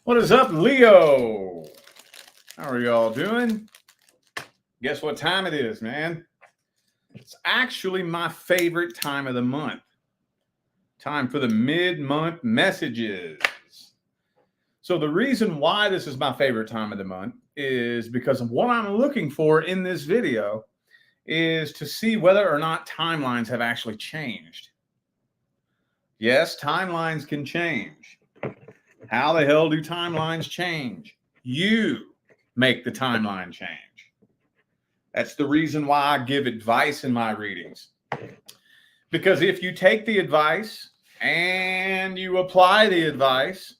What is up, Leo? How are y'all doing? Guess what time it is, man? It's actually my favorite time of the month. Time for the mid-month messages. So the reason why this is my favorite time of the month is because of what I'm looking for in this video is to see whether or not timelines have actually changed. Yes, timelines can change. How the hell do timelines change? You make the timeline change. That's the reason why I give advice in my readings. Because if you take the advice and you apply the advice,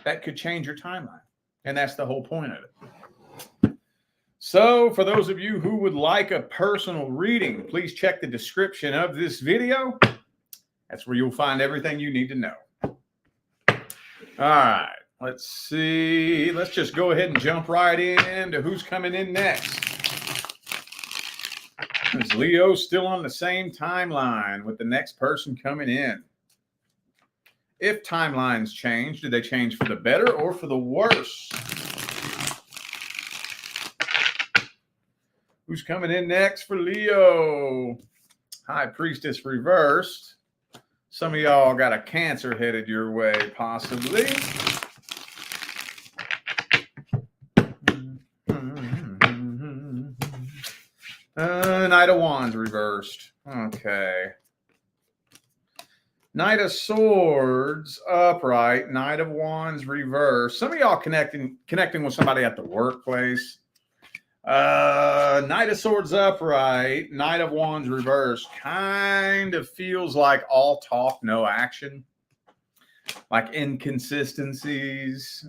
that could change your timeline. And that's the whole point of it. So for those of you who would like a personal reading, please check the description of this video. That's where you'll find everything you need to know. All right, let's see. Let's just go ahead and jump right into who's coming in next. Is Leo still on the same timeline with the next person coming in? If timelines change, do they change for the better or for the worse? Who's coming in next for Leo? High Priestess reversed. Some of y'all got a Cancer headed your way, possibly. Knight of Wands reversed. Okay. Knight of Swords upright. Knight of Wands reversed. Some of y'all connecting with somebody at the workplace. Knight of Swords upright, Knight of Wands reversed. Kind of feels like all talk, no action. Like inconsistencies.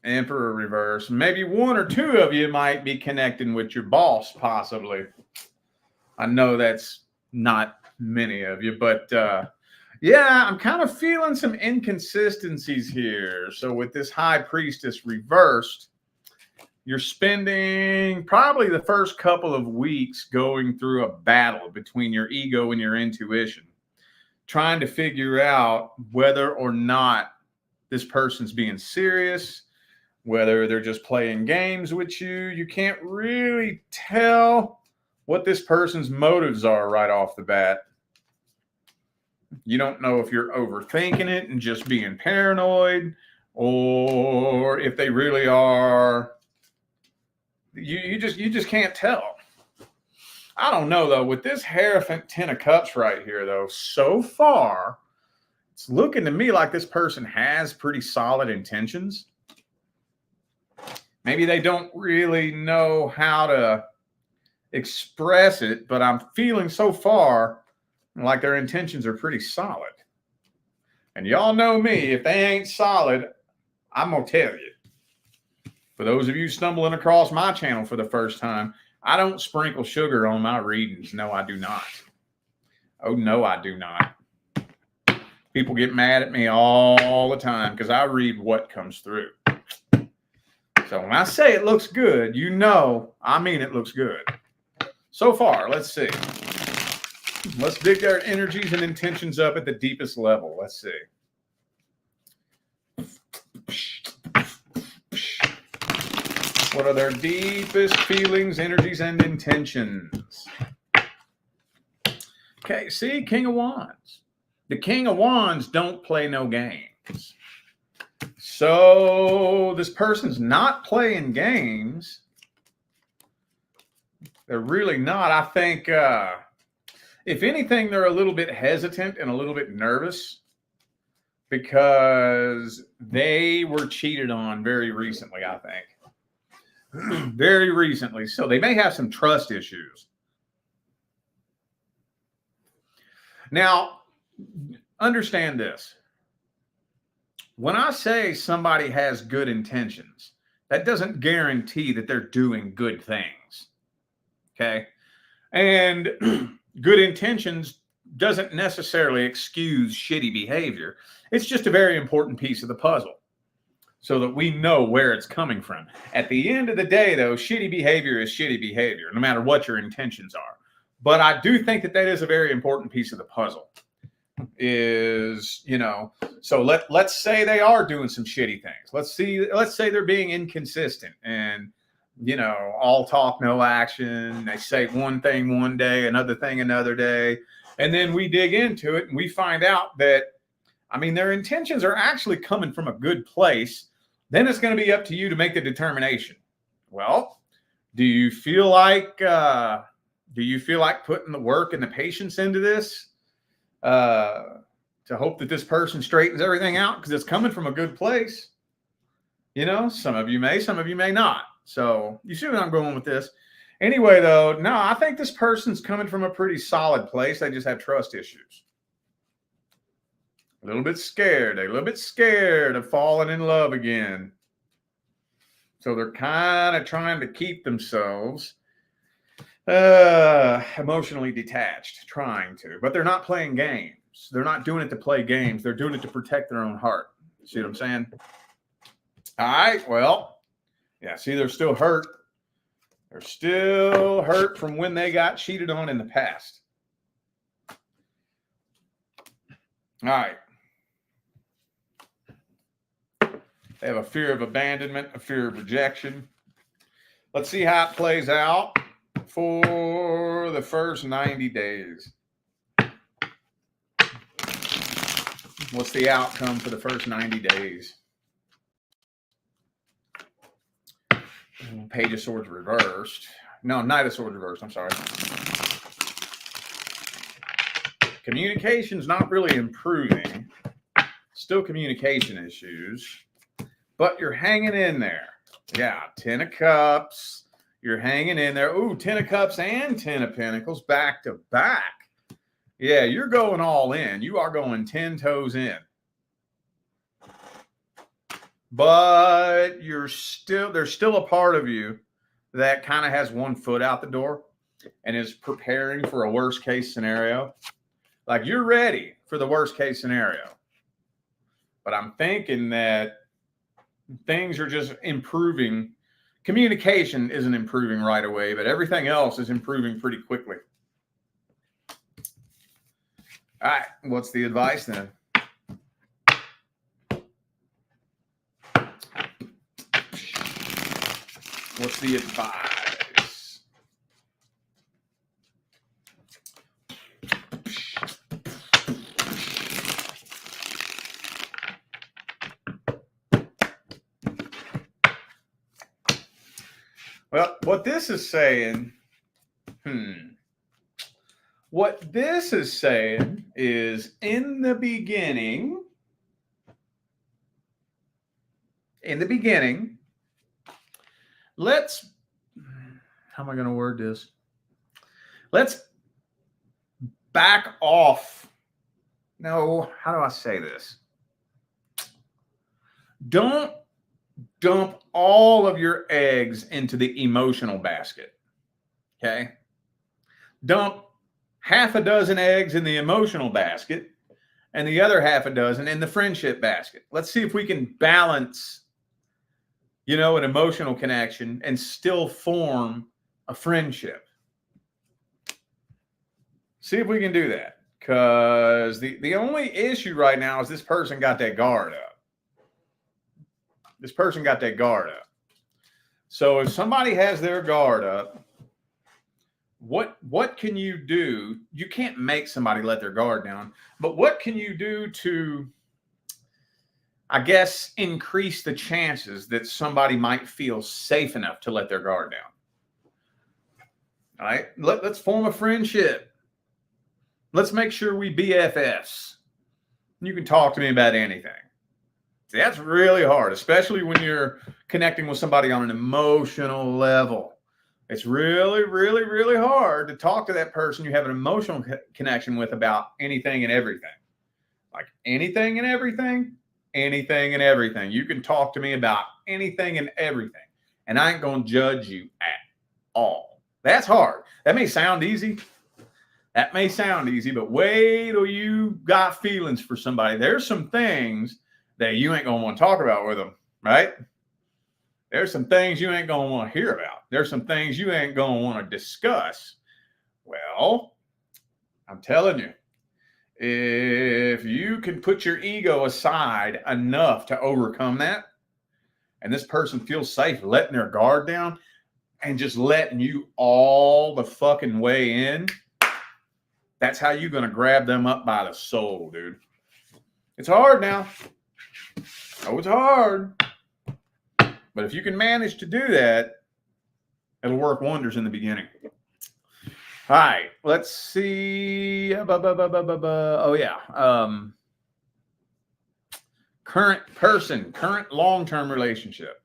Emperor reverse. Maybe one or two of you might be connecting with your boss, possibly. I know that's not many of you, but yeah, I'm kind of feeling some inconsistencies here. So with this High Priestess reversed, you're spending probably the first couple of weeks going through a battle between your ego and your intuition, trying to figure out whether or not this person's being serious, whether they're just playing games with you. You can't really tell what this person's motives are right off the bat. You don't know if you're overthinking it and just being paranoid, or if they really are. You just can't tell. I don't know, though. With this Hierophant Ten of Cups right here, though, so far, it's looking to me like this person has pretty solid intentions. Maybe they don't really know how to express it, but I'm feeling so far like their intentions are pretty solid. And y'all know me, if they ain't solid, I'm going to tell you. For those of you stumbling across my channel for the first time, I don't sprinkle sugar on my readings. No, I do not. Oh, no, I do not. People get mad at me all the time because I read what comes through. So when I say it looks good, you know I mean it looks good. So far, let's see. Let's dig their energies and intentions up at the deepest level. Let's see. What are their deepest feelings, energies, and intentions? Okay, see, King of Wands. The King of Wands don't play no games. So this person's not playing games. They're really not. I think, if anything, they're a little bit hesitant and a little bit nervous because they were cheated on very recently, I think. Very recently. So they may have some trust issues. Now, understand this. When I say somebody has good intentions, that doesn't guarantee that they're doing good things. Okay? And good intentions doesn't necessarily excuse shitty behavior. It's just a very important piece of the puzzle so that we know where it's coming from. At the end of the day, though, shitty behavior is shitty behavior, no matter what your intentions are. But I do think that that is a very important piece of the puzzle. is, so let's say they are doing some shitty things. Let's say they're being inconsistent and, all talk, no action. They say one thing one day, another thing another day. And then we dig into it and we find out that, their intentions are actually coming from a good place. Then it's going to be up to you to make the determination. Well, do you feel like putting the work and the patience into this to hope that this person straightens everything out because it's coming from a good place? Some of you may not. So you see where I'm going with this. Anyway, though, no, I think this person's coming from a pretty solid place. They just have trust issues. A little bit scared. They're a little bit scared of falling in love again. So they're kind of trying to keep themselves emotionally detached, trying to. But they're not playing games. They're not doing it to play games. They're doing it to protect their own heart. See what I'm saying? All right, well, yeah, see, they're still hurt. They're still hurt from when they got cheated on in the past. All right. They have a fear of abandonment, a fear of rejection. Let's see how it plays out for the first 90 days. What's the outcome for the first 90 days? Page of Swords reversed. No, Knight of Swords reversed. I'm sorry. Communication's not really improving. Still communication issues. But you're hanging in there. Yeah, 10 of Cups. You're hanging in there. Ooh, 10 of Cups and 10 of Pentacles back to back. Yeah, you're going all in. You are going 10 toes in. But there's still a part of you that kind of has one foot out the door and is preparing for a worst case scenario. Like you're ready for the worst case scenario. But I'm thinking that things are just improving. Communication isn't improving right away, but everything else is improving pretty quickly. All right, what's the advice then? What's the advice? Well, what this is saying, what this is saying is in the beginning, how am I going to word this? Let's back off. No, how do I say this? Don't dump all of your eggs into the emotional basket. Okay? Dump half a dozen eggs in the emotional basket and the other half a dozen in the friendship basket. Let's see if we can balance, an emotional connection and still form a friendship. See if we can do that. Because the only issue right now is this person got that guard up. This person got that guard up. So if somebody has their guard up, what can you do? You can't make somebody let their guard down, but what can you do to, I guess, increase the chances that somebody might feel safe enough to let their guard down? All right, let's form a friendship. Let's make sure we BFFs. You can talk to me about anything. See, that's really hard, especially when you're connecting with somebody on an emotional level. It's really, really, really hard to talk to that person you have an emotional connection with about anything and everything. Like anything and everything, anything and everything. You can talk to me about anything and everything, and I ain't going to judge you at all. That's hard. That may sound easy. But wait till you got feelings for somebody. There's some things that you ain't going to want to talk about with them, right? There's some things you ain't going to want to hear about. There's some things you ain't going to want to discuss. Well, I'm telling you, If you can put your ego aside enough to overcome that, and this person feels safe letting their guard down and just letting you all the fucking way in, that's how you're going to grab them up by the soul, dude. It's hard now. Oh, it's hard. But if you can manage to do that, it'll work wonders in the beginning. All right, let's see. Oh, yeah. Current person, current long-term relationship.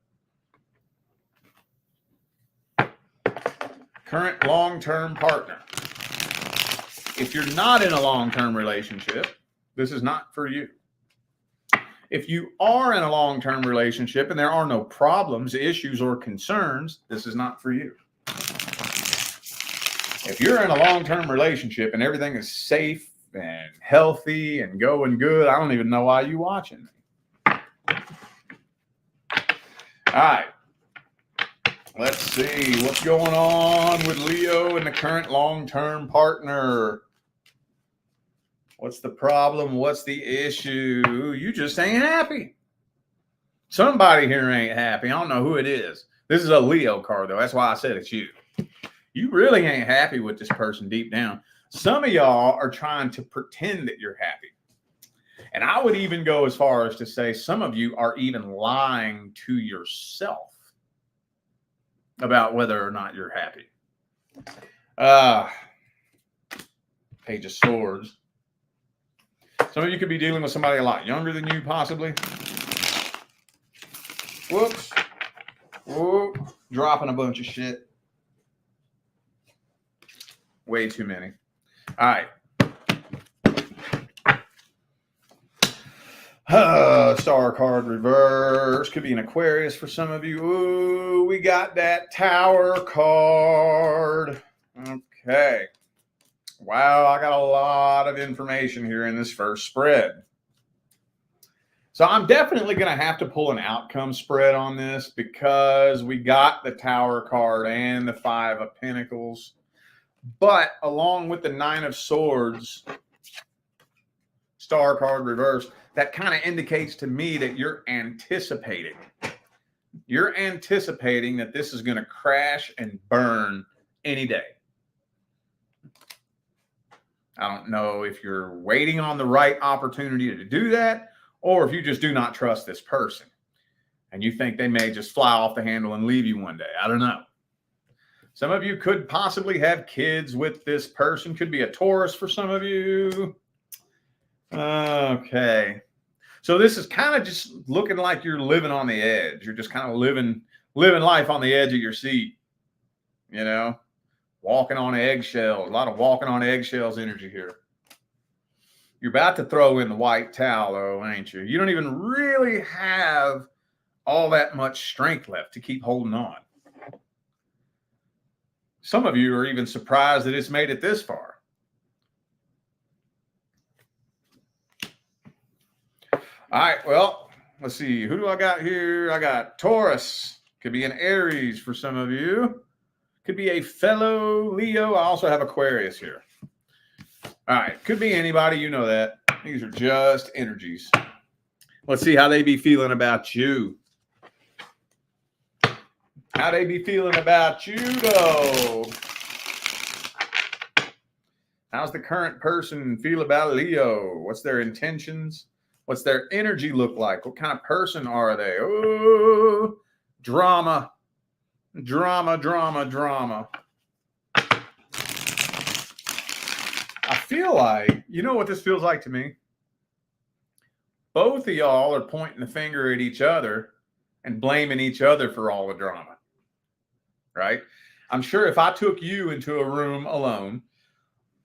Current long-term partner. If you're not in a long-term relationship, this is not for you. If you are in a long-term relationship and there are no problems, issues, or concerns, this is not for you. If you're in a long-term relationship and everything is safe and healthy and going good, I don't even know why you're watching me. All right. Let's see what's going on with Leo and the current long-term partner. What's the problem? What's the issue? You just ain't happy. Somebody here ain't happy. I don't know who it is. This is a Leo card, though. That's why I said it's you. You really ain't happy with this person deep down. Some of y'all are trying to pretend that you're happy. And I would even go as far as to say some of you are even lying to yourself about whether or not you're happy. Page of Swords. Some of you could be dealing with somebody a lot younger than you, possibly. Whoops. Whoop. Dropping a bunch of shit. Way too many. All right. Star card reverse. Could be an Aquarius for some of you. Ooh, we got that Tower card. Okay. Wow, I got a lot of information here in this first spread. So I'm definitely going to have to pull an outcome spread on this because we got the Tower card and the Five of Pentacles. But along with the Nine of Swords, Star card reverse, that kind of indicates to me that you're anticipating. You're anticipating that this is going to crash and burn any day. I don't know if you're waiting on the right opportunity to do that, or if you just do not trust this person and you think they may just fly off the handle and leave you one day. I don't know. Some of you could possibly have kids with this person. Could be a Taurus for some of you. Okay. So this is kind of just looking like you're living on the edge. You're just kind of living life on the edge of your seat, you know? Walking on eggshells, a lot of walking on eggshells energy here. You're about to throw in the white towel, though, ain't you? You don't even really have all that much strength left to keep holding on. Some of you are even surprised that it's made it this far. All right, well, let's see. Who do I got here? I got Taurus. Could be an Aries for some of you. Could be a fellow Leo. I also have Aquarius here. All right. Could be anybody. You know that. These are just energies. Let's see how they be feeling about you. How they be feeling about you, though. How's the current person feel about Leo? What's their intentions? What's their energy look like? What kind of person are they? Oh, drama. Drama, drama, drama. I feel like, you know what this feels like to me? Both of y'all are pointing the finger at each other and blaming each other for all the drama, right? I'm sure if I took you into a room alone,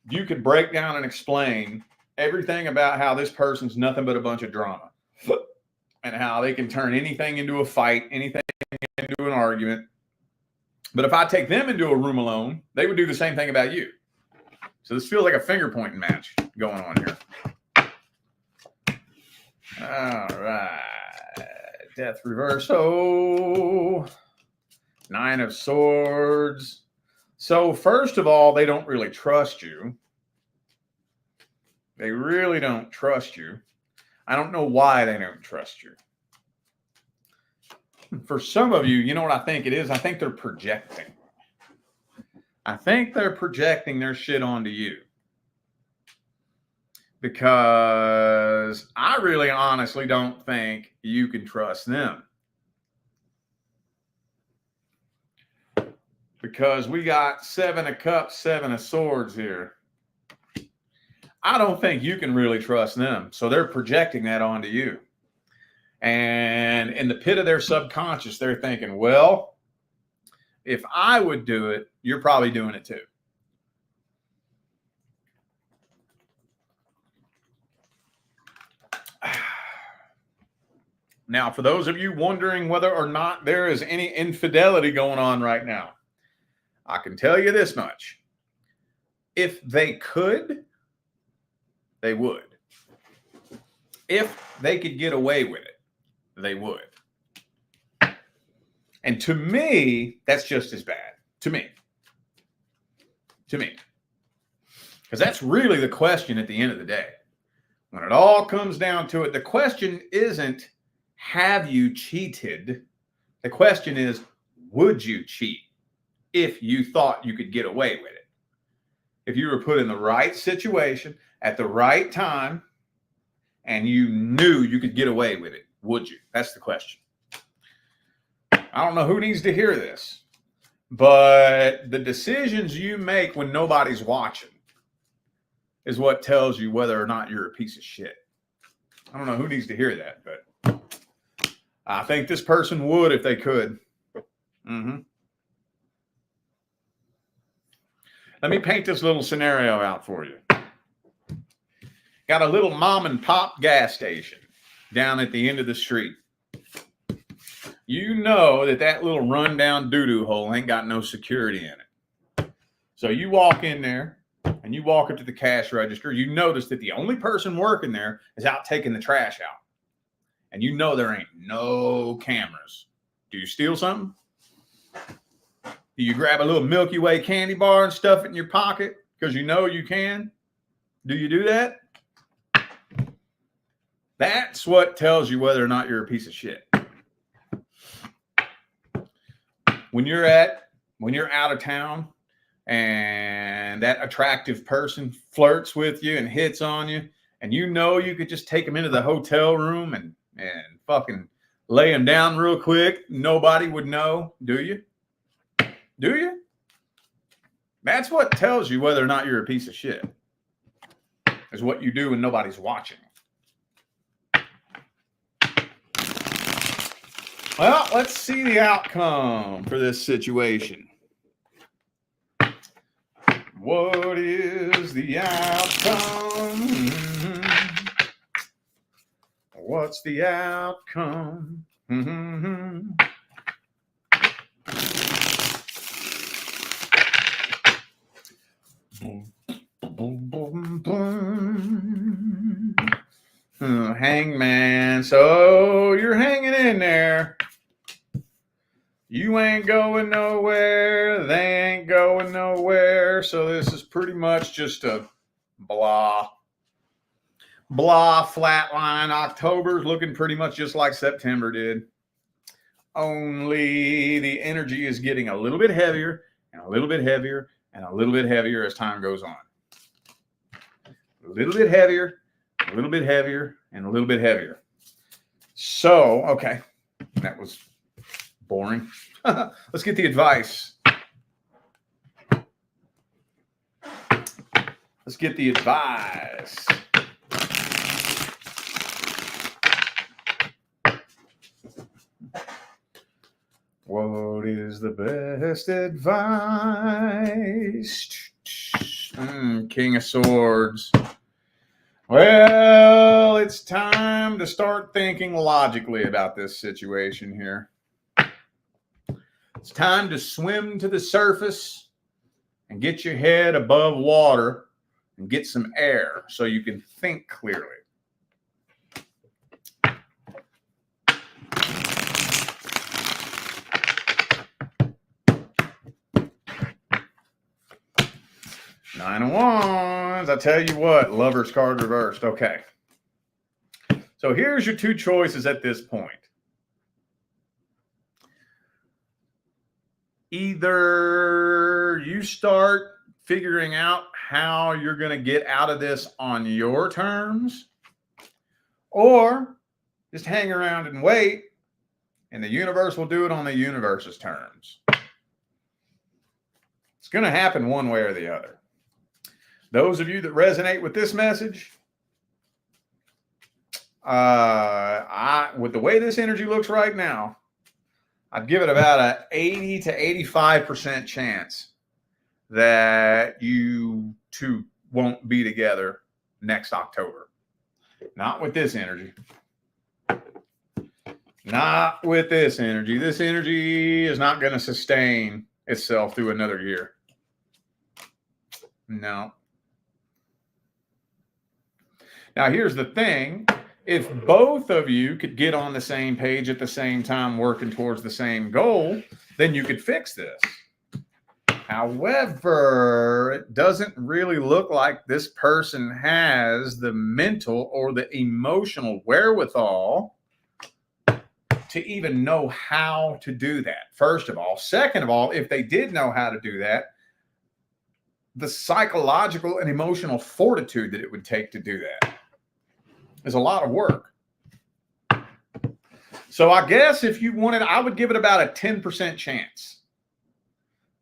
you could break down and explain everything about how this person's nothing but a bunch of drama and how they can turn anything into a fight, anything into an argument. But if I take them into a room alone, they would do the same thing about you. So this feels like a finger pointing match going on here. All right. Death reverse. Oh, Nine of Swords. So first of all, they don't really trust you. They really don't trust you. I don't know why they don't trust you. For some of you, you know what I think it is? I think they're projecting. I think they're projecting their shit onto you. Because I really honestly don't think you can trust them. Because we got 7 of cups, 7 of swords here. I don't think you can really trust them. So they're projecting that onto you. And in the pit of their subconscious, they're thinking, well, if I would do it, you're probably doing it too. Now, for those of you wondering whether or not there is any infidelity going on right now, I can tell you this much. If they could, they would. If they could get away with it, they would. And to me, that's just as bad. To me. Because that's really the question at the end of the day. When it all comes down to it, the question isn't, have you cheated? The question is, would you cheat if you thought you could get away with it? If you were put in the right situation at the right time and you knew you could get away with it, would you? That's the question. I don't know who needs to hear this, but the decisions you make when nobody's watching is what tells you whether or not you're a piece of shit. I don't know who needs to hear that, but I think this person would if they could. Let me paint this little scenario out for you. Got a little mom and pop gas station down at the end of the street. You know that little rundown doo-doo hole ain't got no security in it. So you walk in there and you walk up to the cash register. You notice that the only person working there is out taking the trash out. And you know there ain't no cameras. Do you steal something? Do you grab a little Milky Way candy bar and stuff it in your pocket because you know you can? Do you do that? That's what tells you whether or not you're a piece of shit. When you're out of town and that attractive person flirts with you and hits on you, and you know you could just take them into the hotel room and fucking lay them down real quick, nobody would know, do you? Do you? That's what tells you whether or not you're a piece of shit. Is what you do when nobody's watching. Well, let's see the outcome for this situation. What is the outcome? What's the outcome? Hangman. So you're hanging in there. You ain't going nowhere. They ain't going nowhere. So this is pretty much just a blah flatline. October's looking pretty much just like September did. Only the energy is getting a little bit heavier and a little bit heavier and a little bit heavier as time goes on. A little bit heavier, a little bit heavier, and a little bit heavier. So, okay, that was boring. Let's get the advice. Let's get the advice. What is the best advice? King of Swords. Well, it's time to start thinking logically about this situation here. It's time to swim to the surface and get your head above water and get some air so you can think clearly. Nine of Wands. I tell you what, Lover's card reversed. Okay. So here's your two choices at this point. Either you start figuring out how you're going to get out of this on your terms, or just hang around and wait, and the universe will do it on the universe's terms. It's going to happen one way or the other. Those of you that resonate with this message, with the way this energy looks right now, I'd give it about an 80 to 85% chance that you two won't be together next October. Not with this energy. Not with this energy. This energy is not going to sustain itself through another year. No. Now, here's the thing. If both of you could get on the same page at the same time, working towards the same goal, then you could fix this. However, it doesn't really look like this person has the mental or the emotional wherewithal to even know how to do that, first of all. Second of all, if they did know how to do that, the psychological and emotional fortitude that it would take to do that is a lot of work. So I guess if you wanted, I would give it about a 10% chance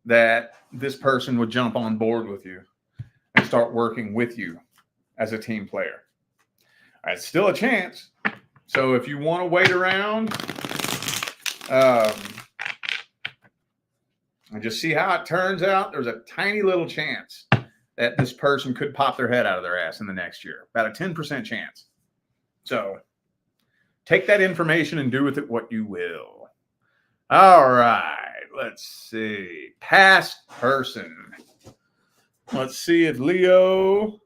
that this person would jump on board with you and start working with you as a team player. It's still a chance. So if you want to wait around and just see how it turns out, there's a tiny little chance that this person could pop their head out of their ass in the next year. About a 10% chance. So take that information and do with it what you will. All right. Let's see. Past person. Let's see if Leo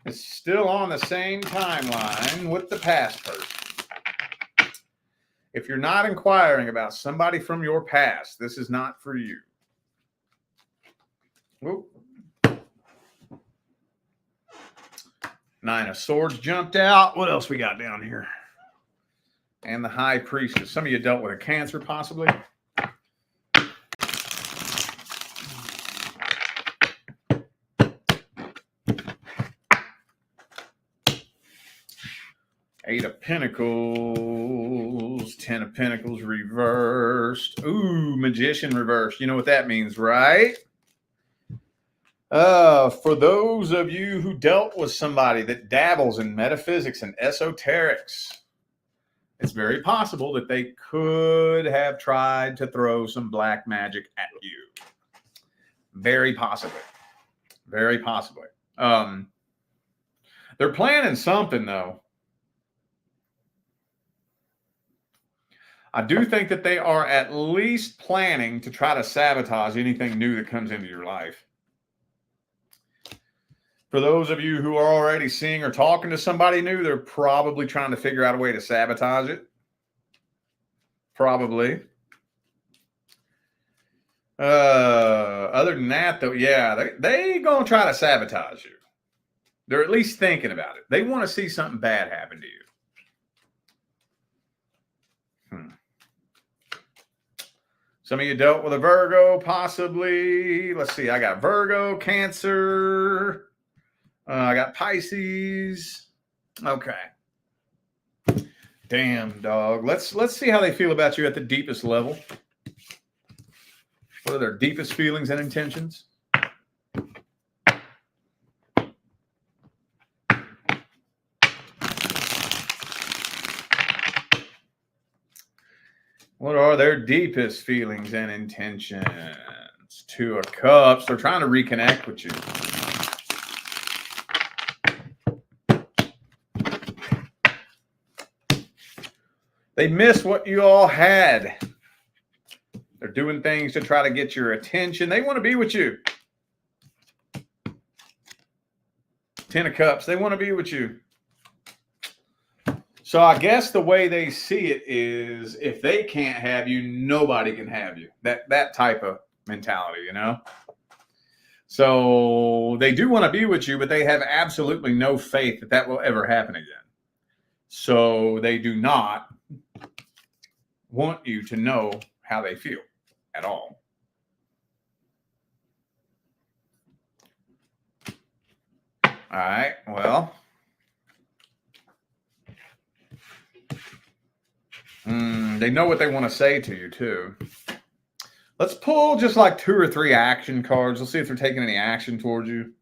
is still on the same timeline with the past person. If you're not inquiring about somebody from your past, this is not for you. Whoop. Nine of Swords jumped out. What else we got down here? And the High Priestess. Some of you dealt with a Cancer, possibly. Eight of Pentacles, 10 of Pentacles reversed. Ooh, Magician reversed. You know what that means, right? For those of you who dealt with somebody that dabbles in metaphysics and esoterics, it's very possible that they could have tried to throw some black magic at you. Very possibly. Very possibly. They're planning something, though. I do think that they are at least planning to try to sabotage anything new that comes into your life. For those of you who are already seeing or talking to somebody new, they're probably trying to figure out a way to sabotage it. Probably. Other than that, though, yeah, they going to try to sabotage you. They're at least thinking about it. They want to see something bad happen to you. Some of you dealt with a Virgo, possibly. Let's see. I got Virgo, Cancer. I got Pisces. Okay. Damn, dog. Let's see how they feel about you at the deepest level. What are their deepest feelings and intentions? What are their deepest feelings and intentions? Two of Cups. They're trying to reconnect with you. They miss what you all had. They're doing things to try to get your attention. They want to be with you. 10 of Cups. They want to be with you. So I guess the way they see it is if they can't have you, nobody can have you. That type of mentality, you know? So they do want to be with you, but they have absolutely no faith that that will ever happen again. So they do not want you to know how they feel at all. All right, well, they know what they want to say to you, too. Let's pull just like 2 or 3 action cards. Let's see if they're taking any action towards you.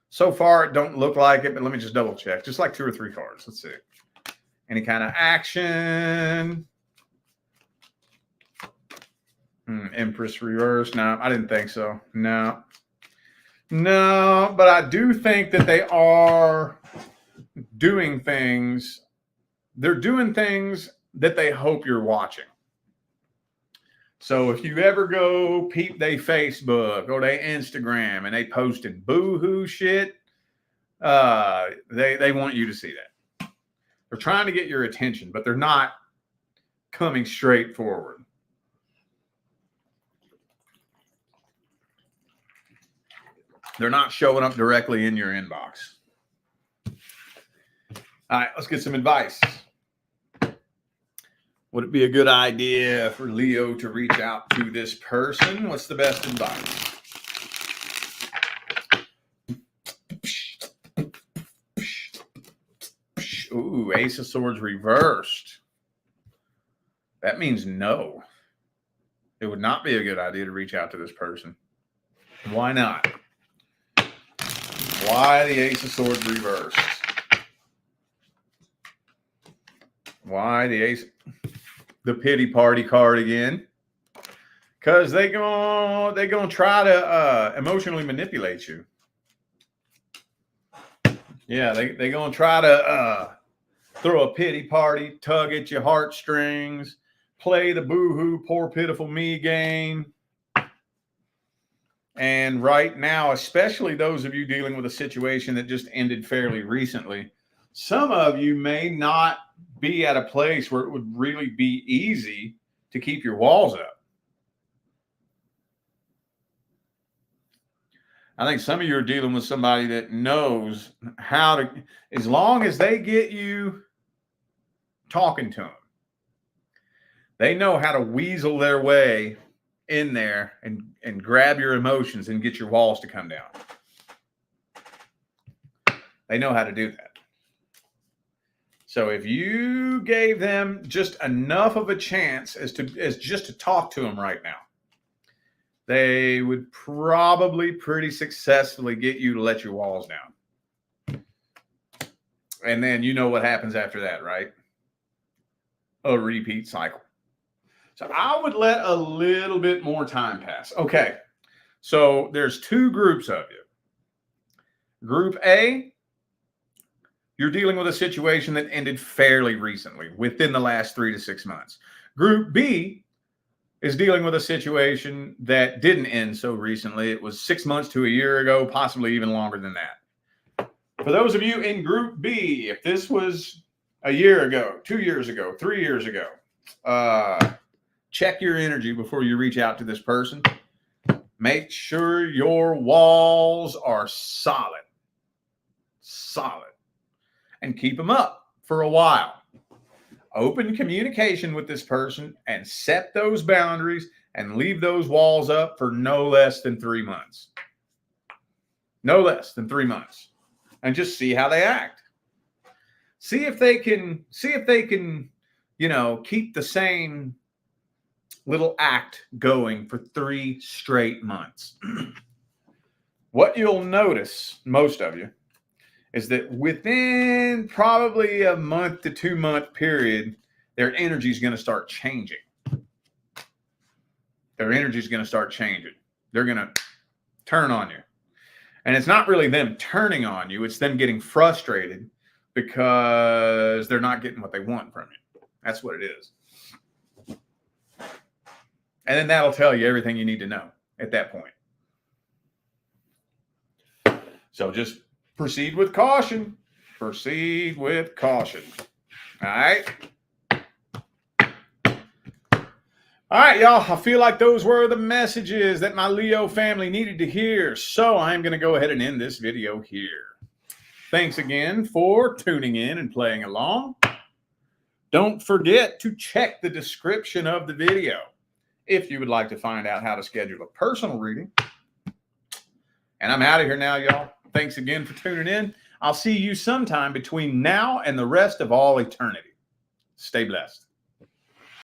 So far, it don't look like it, but let me just double check. Just like 2 or 3 cards. Let's see. Any kind of action? Empress reverse. No, I didn't think so. No, but I do think that they are doing things. They're doing things that they hope you're watching. So if you ever go peep their Facebook or their Instagram and they posted boo-hoo shit, they want you to see that. They're trying to get your attention, but they're not coming straight forward. They're not showing up directly in your inbox. All right, let's get some advice. Would it be a good idea for Leo to reach out to this person? What's the best advice? Ooh, Ace of Swords reversed. That means no. It would not be a good idea to reach out to this person. Why not? Why the Ace of Swords reversed? Why the Ace? The pity party card again, because they're gonna try to emotionally manipulate you. Yeah, they're gonna try to throw a pity party, tug at your heartstrings, play the boo-hoo, poor pitiful me game. And right now, especially those of you dealing with a situation that just ended fairly recently, some of you may not be at a place where it would really be easy to keep your walls up. I think some of you are dealing with somebody that knows how to, as long as they get you talking to them, they know how to weasel their way in there and grab your emotions and get your walls to come down. They know how to do that. So if you gave them just enough of a chance as just to talk to them right now, they would probably pretty successfully get you to let your walls down. And then you know what happens after that, right? A repeat cycle. So I would let a little bit more time pass. Okay. So there's 2 groups of you. Group A, you're dealing with a situation that ended fairly recently, within the last 3 to 6 months. Group B is dealing with a situation that didn't end so recently. It was 6 months to a year ago, possibly even longer than that. For those of you in Group B, if this was a year ago, 2 years ago, 3 years ago, check your energy before you reach out to this person. Make sure your walls are solid. And keep them up for a while. Open communication with this person and set those boundaries and leave those walls up for no less than 3 months. No less than 3 months. And just see how they act. See if they can, keep the same little act going for 3 straight months. What you'll notice, most of you, is that within probably a month to 2 month period, their energy is going to start changing. Their energy is going to start changing. They're going to turn on you. And it's not really them turning on you. It's them getting frustrated because they're not getting what they want from you. That's what it is. And then that'll tell you everything you need to know at that point. So just proceed with caution. Proceed with caution. All right. All right, y'all. I feel like those were the messages that my Leo family needed to hear. So I'm going to go ahead and end this video here. Thanks again for tuning in and playing along. Don't forget to check the description of the video if you would like to find out how to schedule a personal reading. And I'm out of here now, y'all. Thanks again for tuning in. I'll see you sometime between now and the rest of all eternity. Stay blessed.